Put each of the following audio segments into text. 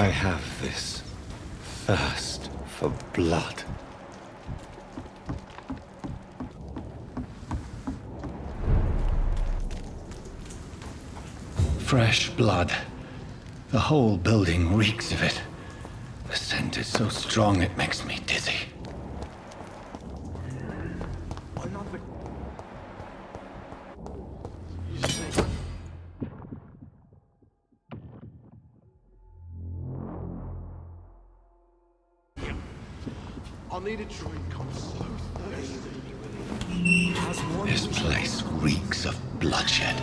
I have this thirst for blood. Fresh blood. The whole building reeks of it. The scent is so strong it makes me dizzy. I'll need a drink. I'm so thirsty. This place reeks of bloodshed.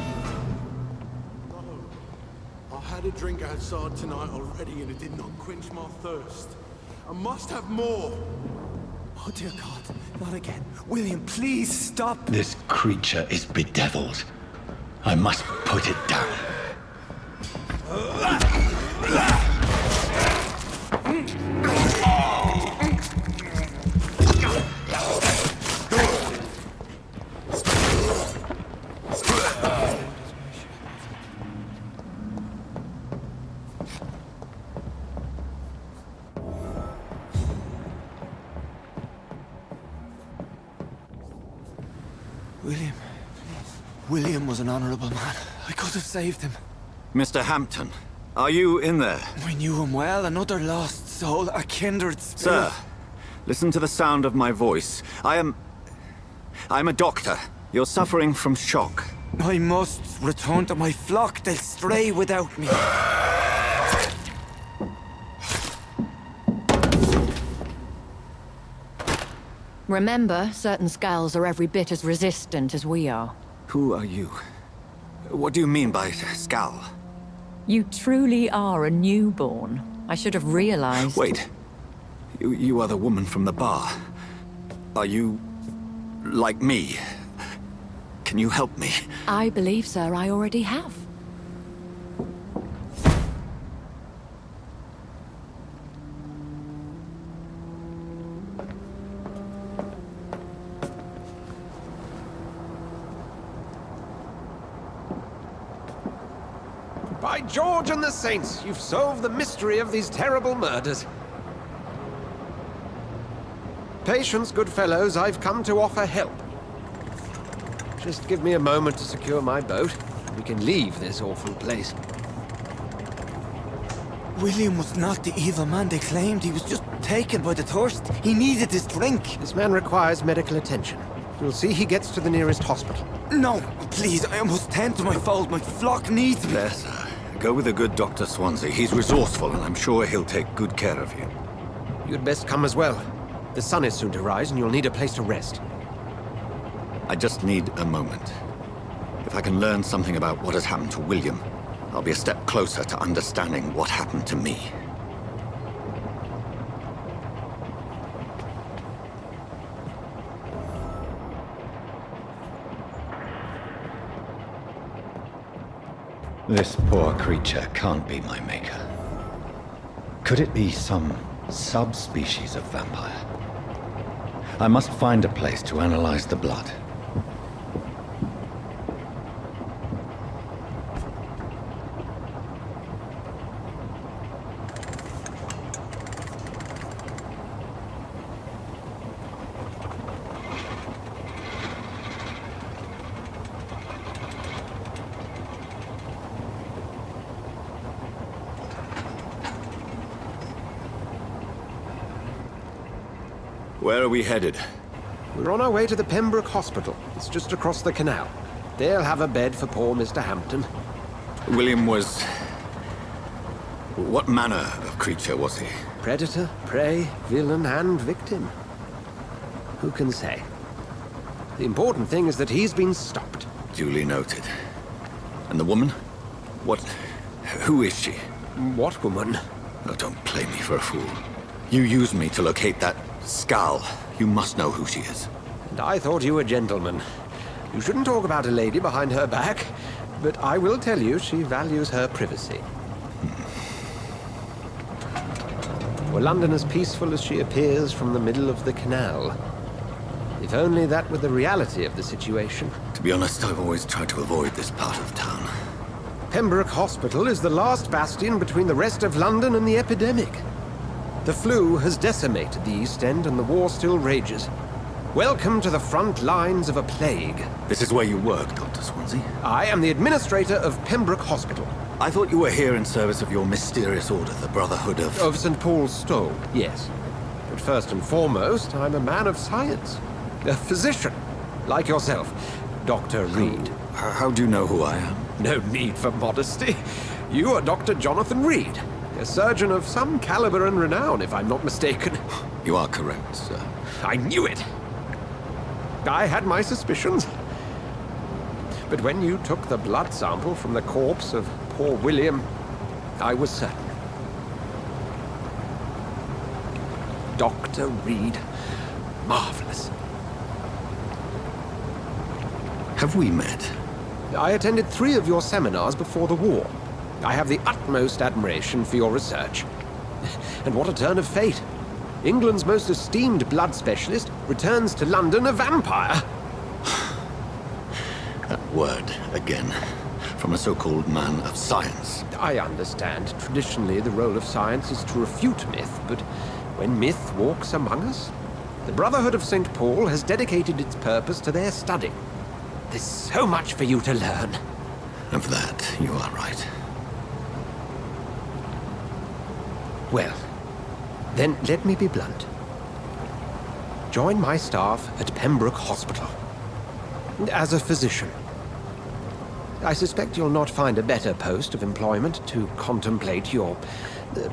No. I had a drink outside tonight already and it did not quench my thirst. I must have more. Oh dear God, not again. William, please stop. This creature is bedeviled. I must put it down. William, please. William was an honorable man. I could have saved him. Mr. Hampton, are you in there? We knew him well, another lost soul, a kindred spirit. Sir, listen to the sound of my voice. I'm a doctor. You're suffering from shock. I must return to my flock. They'll stray without me. Remember, certain skulls are every bit as resistant as we are. Who are you? What do you mean by skull? You truly are a newborn. I should have realized. Wait. You are the woman from the bar. Are you like me? Can you help me? I believe, sir, I already have. By George and the Saints, you've solved the mystery of these terrible murders. Patience, good fellows, I've come to offer help. Just give me a moment to secure my boat. We can leave this awful place. William was not the evil man they claimed. He was just taken by the thirst. He needed this drink. This man requires medical attention. You'll see he gets to the nearest hospital. No, please, I must tend to my fold. My flock needs me. There, sir. Go with the good Dr. Swansea. He's resourceful, and I'm sure he'll take good care of you. You'd best come as well. The sun is soon to rise, and you'll need a place to rest. I just need a moment. If I can learn something about what has happened to William, I'll be a step closer to understanding what happened to me. This poor creature can't be my maker. Could it be some subspecies of vampire? I must find a place to analyze the blood. Where are we headed? We're on our way to the Pembroke Hospital. It's just across the canal. They'll have a bed for poor Mr. Hampton. William was... What manner of creature was he? Predator, prey, villain, and victim. Who can say? The important thing is that he's been stopped. Duly noted. And the woman? What... Who is she? What woman? Oh, don't play me for a fool. You used me to locate that skull. You must know who she is. And I thought you a gentleman. You shouldn't talk about a lady behind her back, but I will tell you she values her privacy. Were London as peaceful as she appears from the middle of the canal? If only that were the reality of the situation. To be honest, I've always tried to avoid this part of town. Pembroke Hospital is the last bastion between the rest of London and the epidemic. The flu has decimated the East End and the war still rages. Welcome to the front lines of a plague. This is where you work, Dr. Swansea. I am the administrator of Pembroke Hospital. I thought you were here in service of your mysterious order, the Brotherhood of... Of St. Paul's Stole, yes. But first and foremost, I'm a man of science. A physician, like yourself, Dr. Reed. How do you know who I am? No need for modesty. You are Dr. Jonathan Reed, a surgeon of some caliber and renown, if I'm not mistaken. You are correct, sir. I knew it! I had my suspicions. But when you took the blood sample from the corpse of poor William, I was certain. Dr. Reed. Marvelous. Have we met? I attended 3 of your seminars before the war. I have the utmost admiration for your research. And what a turn of fate. England's most esteemed blood specialist returns to London a vampire. That word, again, from a so-called man of science. I understand. Traditionally, the role of science is to refute myth, but when myth walks among us, the Brotherhood of St. Paul has dedicated its purpose to their study. There's so much for you to learn. And for that, you are right. Well, then let me be blunt. Join my staff at Pembroke Hospital. As a physician. I suspect you'll not find a better post of employment to contemplate your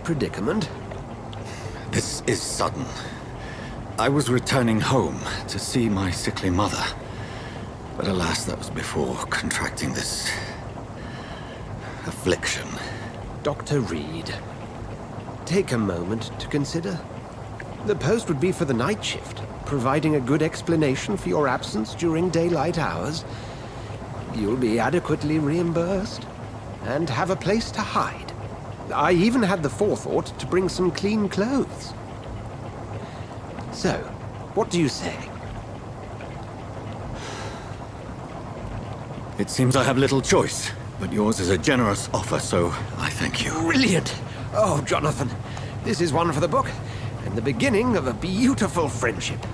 predicament. This is sudden. I was returning home to see my sickly mother. But alas, that was before contracting this... affliction. Dr. Reed, take a moment to consider. The post would be for the night shift, providing a good explanation for your absence during daylight hours. You'll be adequately reimbursed, and have a place to hide. I even had the forethought to bring some clean clothes. So, what do you say? It seems I have little choice, but yours is a generous offer, so I thank you. Brilliant! Oh, Jonathan, this is one for the book, and the beginning of a beautiful friendship.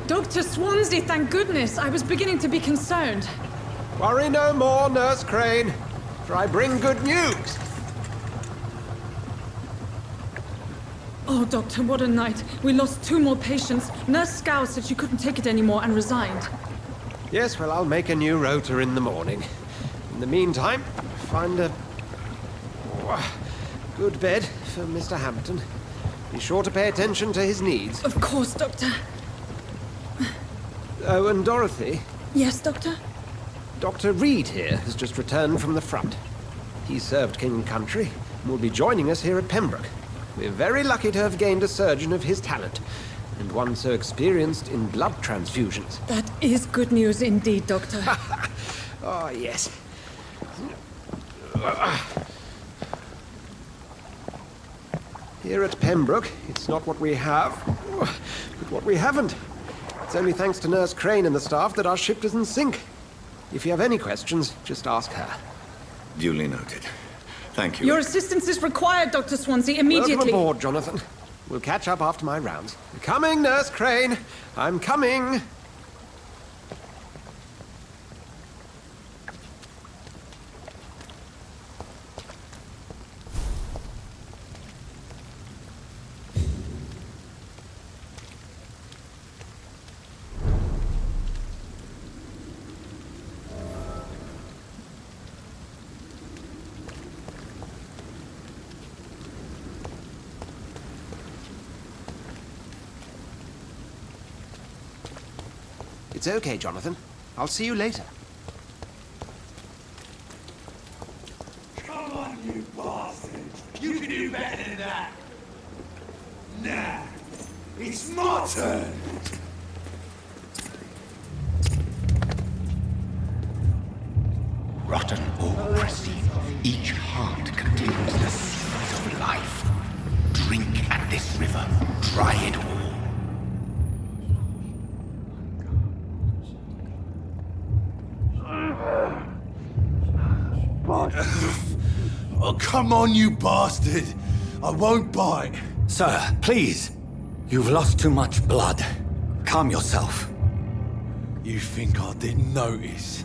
Dr. Swansea, thank goodness. I was beginning to be concerned. Worry no more, Nurse Crane, for I bring good news. Oh, Doctor, what a night. We lost 2 more patients. Nurse Scow said she couldn't take it anymore and resigned. Yes, well, I'll make a new rota in the morning. In the meantime, find a good bed for Mr. Hampton. Be sure to pay attention to his needs. Of course, Doctor. Oh, and Dorothy? Yes, Doctor? Dr. Reed here has just returned from the front. He served King and Country and will be joining us here at Pembroke. We're very lucky to have gained a surgeon of his talent, and one so experienced in blood transfusions. That is good news indeed, Doctor. Oh, yes. Here at Pembroke, it's not what we have, but what we haven't. It's only thanks to Nurse Crane and the staff that our ship doesn't sink. If you have any questions, just ask her. Duly noted. Thank you. Your assistance is required, Dr. Swansea, immediately. Welcome aboard, Jonathan. We'll catch up after my rounds. Coming, Nurse Crane. I'm coming. It's okay, Jonathan. I'll see you later. Come on, you bastard! can do better than that. Now, it's my turn. Rotten or pristine, each heart contains the seeds of life. Drink at this river, try it all. Oh, come on, you bastard! I won't bite. Sir, please. You've lost too much blood. Calm yourself. You think I didn't notice?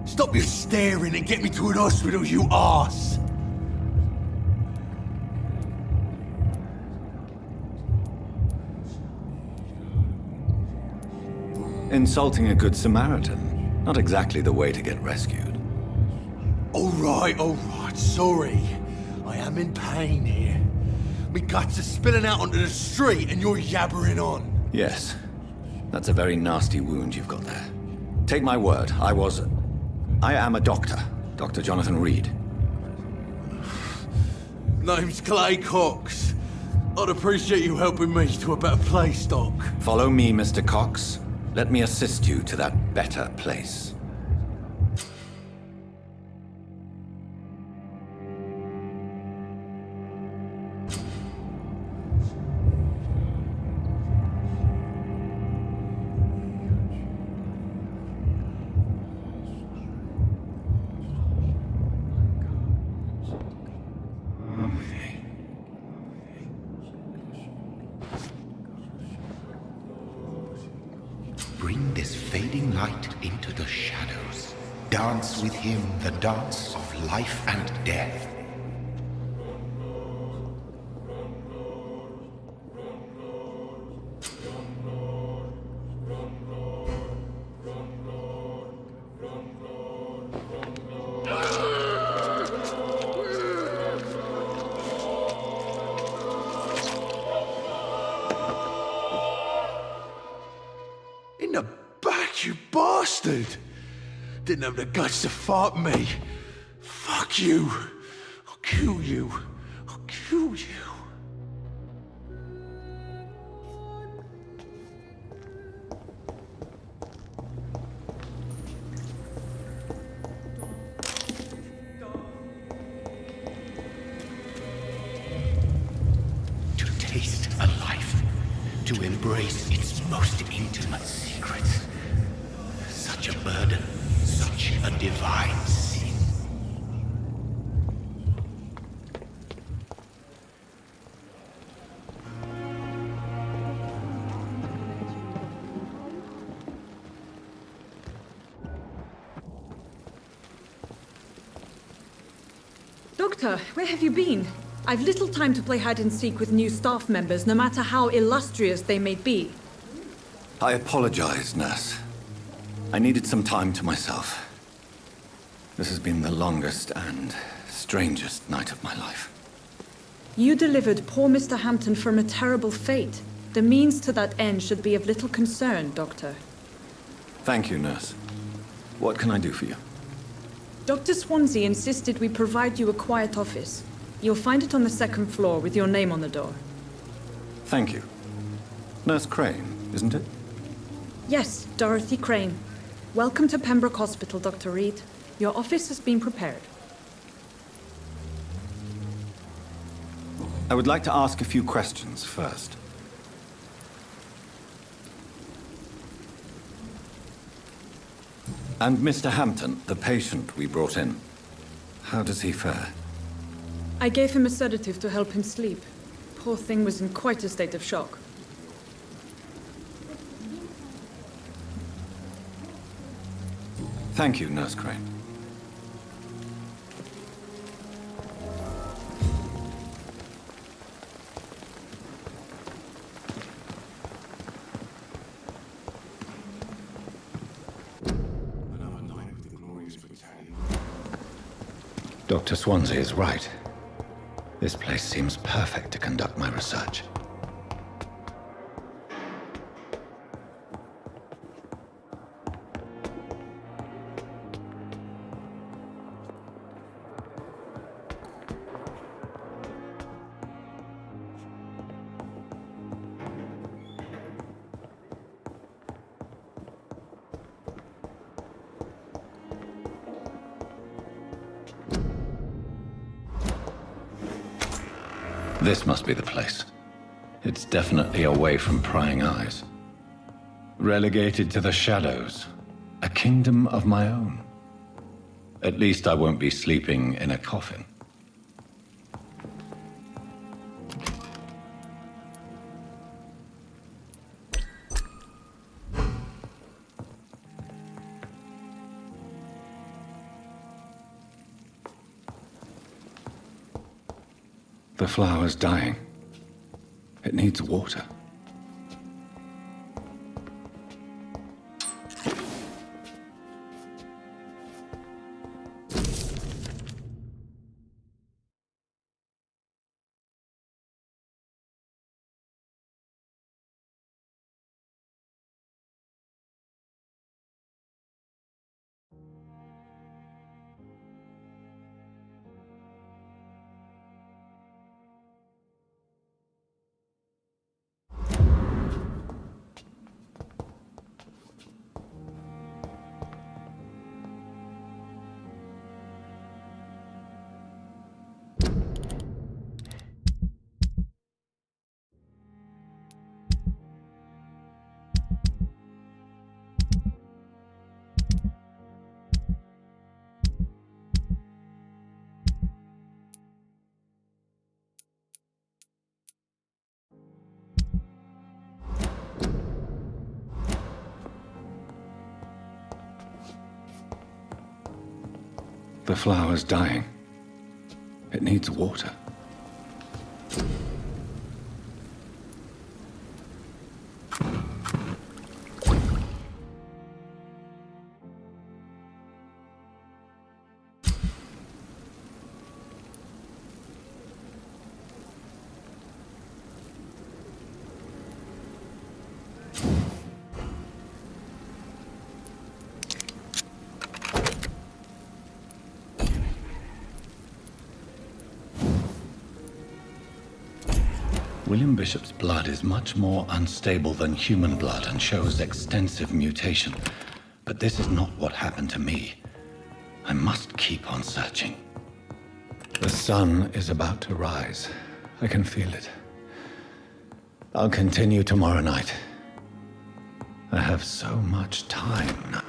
Stop your staring and get me to an hospital, you arse! Insulting a good Samaritan. Not exactly the way to get rescued. Alright, sorry. I am in pain here. Me guts are spilling out onto the street and you're yabbering on. Yes. That's a very nasty wound you've got there. Take my word, I am a doctor. Dr. Jonathan Reed. Name's Clay Cox. I'd appreciate you helping me to a better place, Doc. Follow me, Mr. Cox. Let me assist you to that better place. Bring this fading light into the shadows. Dance with him the dance of life and death. In the back, you bastard! Didn't have the guts to fight me. Fuck you. I'll kill you. I'll kill you. To taste a life, to embrace its most intimate secrets. Such a burden, such a divine sin. Doctor, where have you been? I've little time to play hide and seek with new staff members, no matter how illustrious they may be. I apologize, nurse. I needed some time to myself. This has been the longest and strangest night of my life. You delivered poor Mr. Hampton from a terrible fate. The means to that end should be of little concern, Doctor. Thank you, nurse. What can I do for you? Dr. Swansea insisted we provide you a quiet office. You'll find it on the second floor with your name on the door. Thank you. Nurse Crane, isn't it? Yes, Dorothy Crane. Welcome to Pembroke Hospital, Dr. Reed. Your office has been prepared. I would like to ask a few questions first. And Mr. Hampton, the patient we brought in, how does he fare? I gave him a sedative to help him sleep. Poor thing was in quite a state of shock. Thank you, Nurse Crane. Dr. Swansea is right. This place seems perfect to conduct my research. This must be the place. It's definitely away from prying eyes. Relegated to the shadows. A kingdom of my own. At least I won't be sleeping in a coffin. The flower's dying. It needs water. The flower's dying. It needs water. William Bishop's blood is much more unstable than human blood and shows extensive mutation. But this is not what happened to me. I must keep on searching. The sun is about to rise. I can feel it. I'll continue tomorrow night. I have so much time now.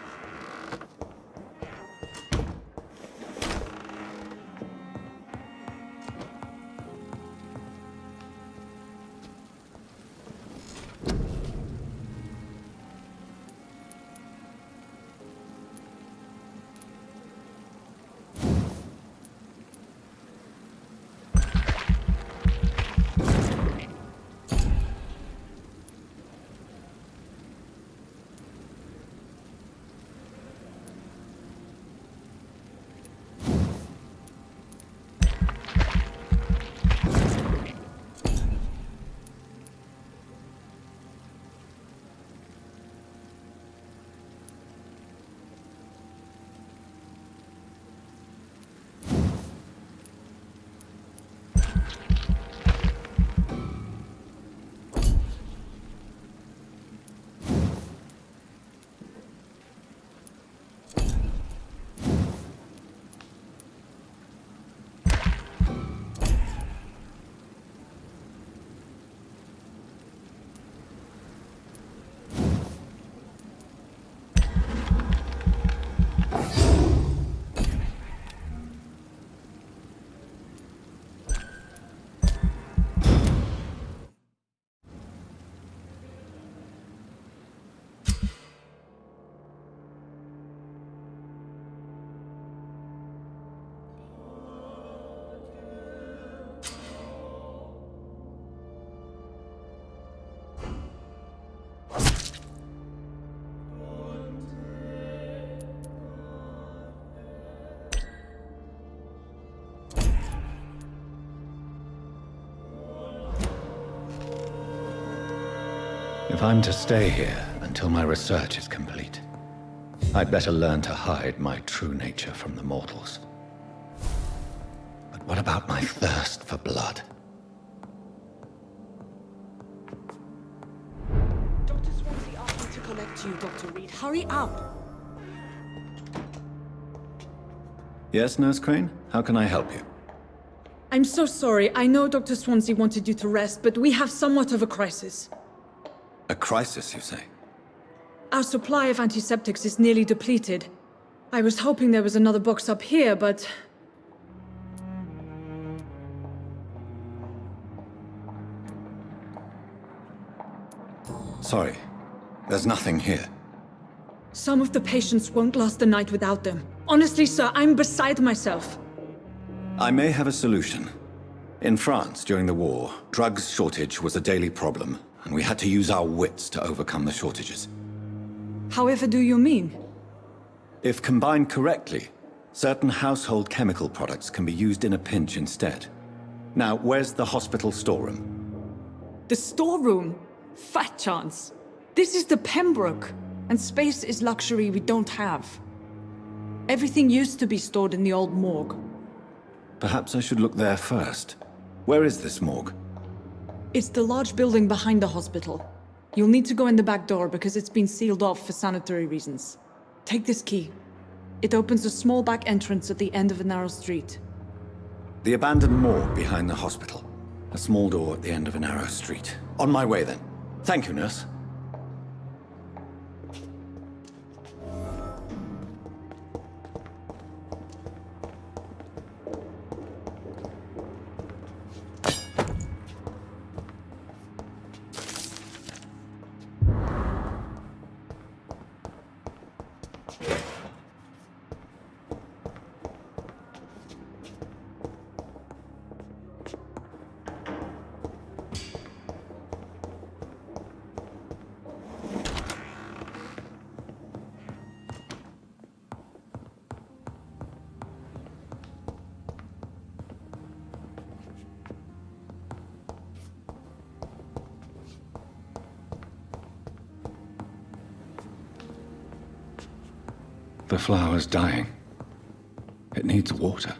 If I'm to stay here until my research is complete, I'd better learn to hide my true nature from the mortals. But what about my thirst for blood? Dr. Swansea asked me to collect you, Dr. Reed. Hurry up! Yes, Nurse Crane? How can I help you? I'm so sorry. I know Dr. Swansea wanted you to rest, but we have somewhat of a crisis. A crisis, you say? Our supply of antiseptics is nearly depleted. I was hoping there was another box up here, but... Sorry. There's nothing here. Some of the patients won't last the night without them. Honestly, sir, I'm beside myself. I may have a solution. In France, during the war, drugs shortage was a daily problem, and we had to use our wits to overcome the shortages. However do you mean? If combined correctly, certain household chemical products can be used in a pinch instead. Now, where's the hospital storeroom? The storeroom? Fat chance. This is the Pembroke, and space is luxury we don't have. Everything used to be stored in the old morgue. Perhaps I should look there first. Where is this morgue? It's the large building behind the hospital. You'll need to go in the back door because it's been sealed off for sanitary reasons. Take this key. It opens a small back entrance at the end of a narrow street. The abandoned morgue behind the hospital. A small door at the end of a narrow street. On my way then. Thank you, nurse. The flower's dying. It needs water.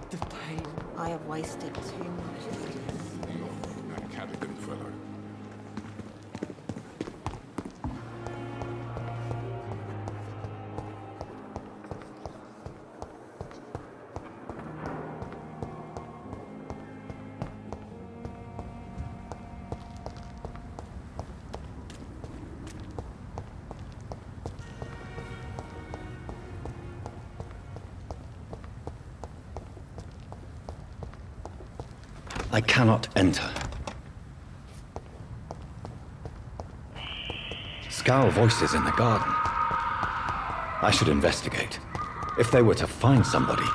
The pain. I have wasted too much. That Cadigan fella. I cannot enter. Scowl voices in the garden. I should investigate. If they were to find somebody.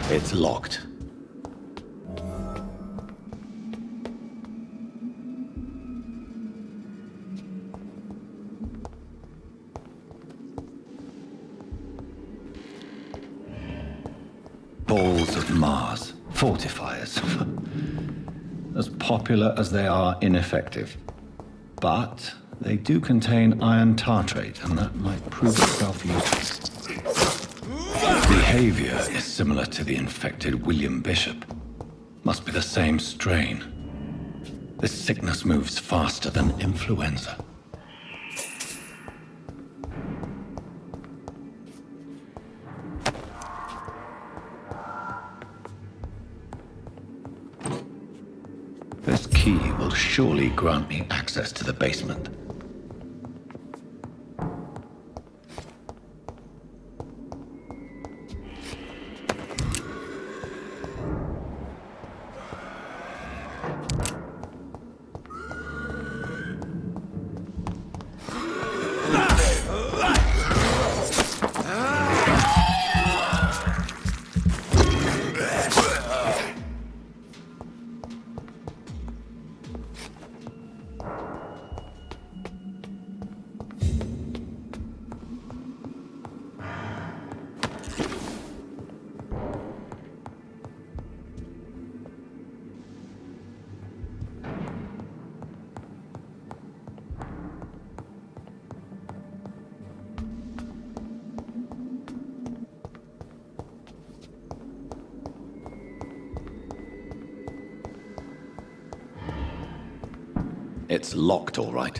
It's locked. balls of Mars, fortifiers. As popular as they are ineffective. But they do contain iron tartrate, and that might prove itself useful. Behavior is similar to the infected William Bishop. Must be the same strain. This sickness moves faster than influenza. This key will surely grant me access to the basement. It's locked, all right.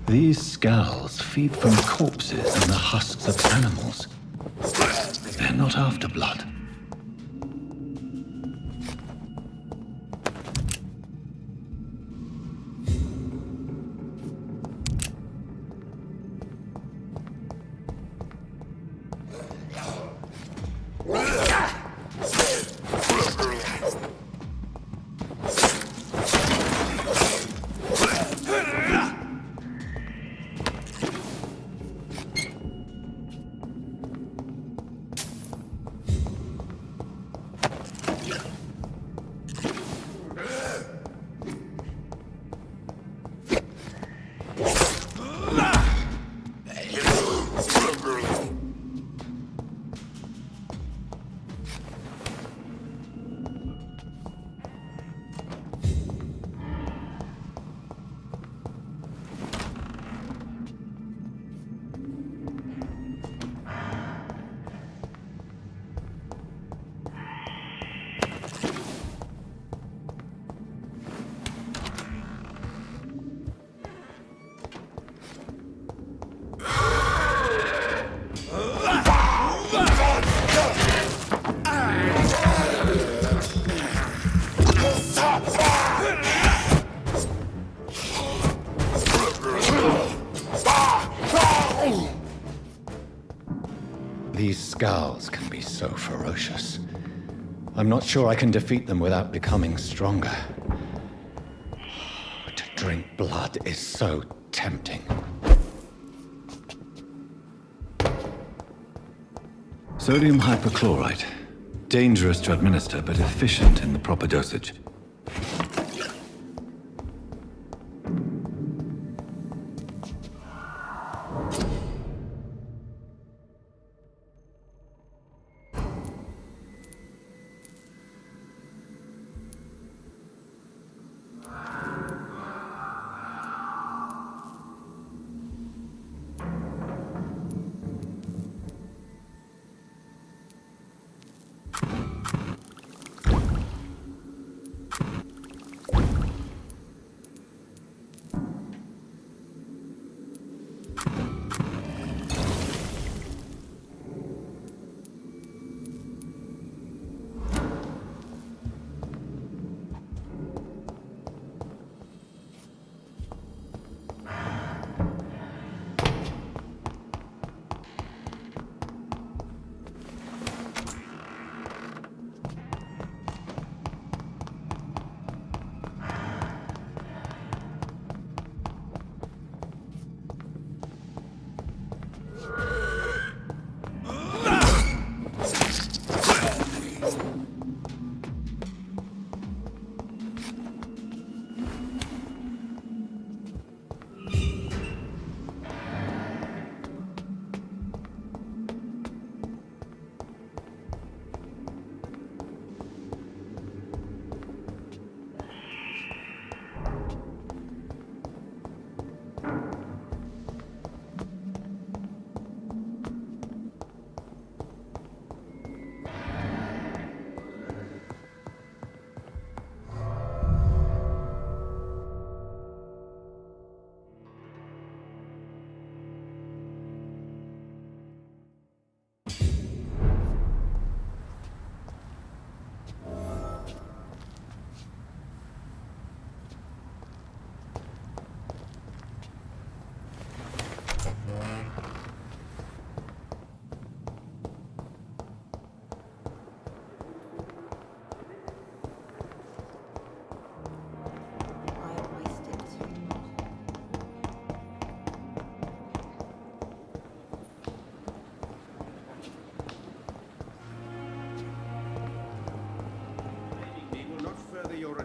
These scowls feed from corpses and the husks of animals. They're not after blood. These scowls can be so ferocious. I'm not sure I can defeat them without becoming stronger. To drink blood is so tempting. Sodium hypochlorite. Dangerous to administer, but efficient in the proper dosage.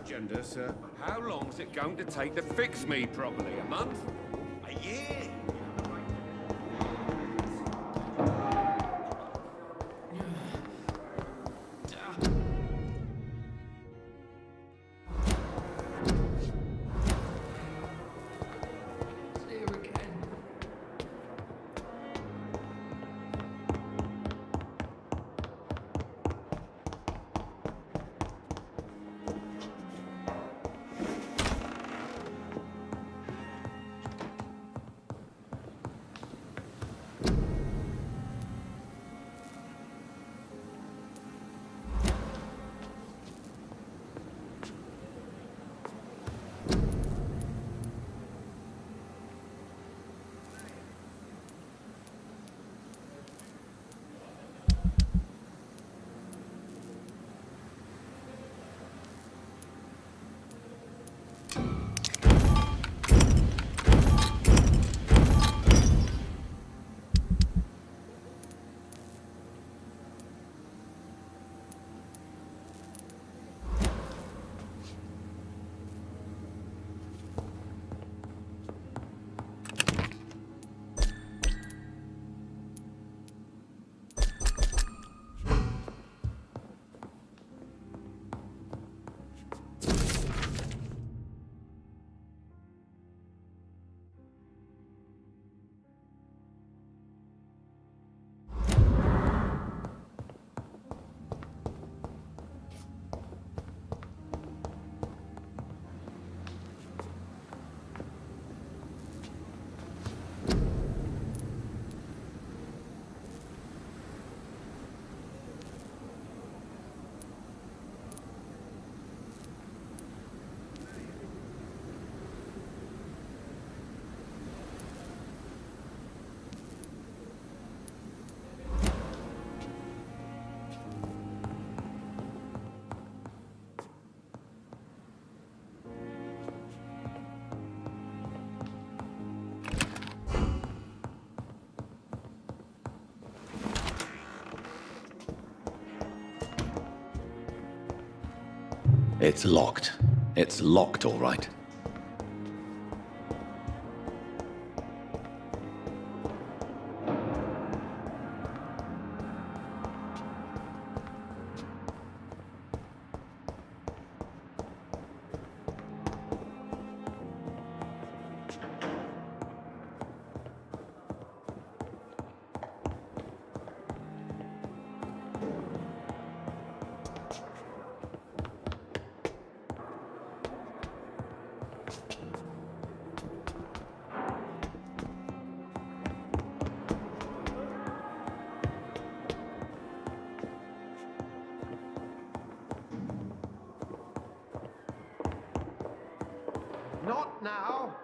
agenda, sir. How long's it going to take to fix me properly? A month? A year? It's locked. It's locked, all right. Not now.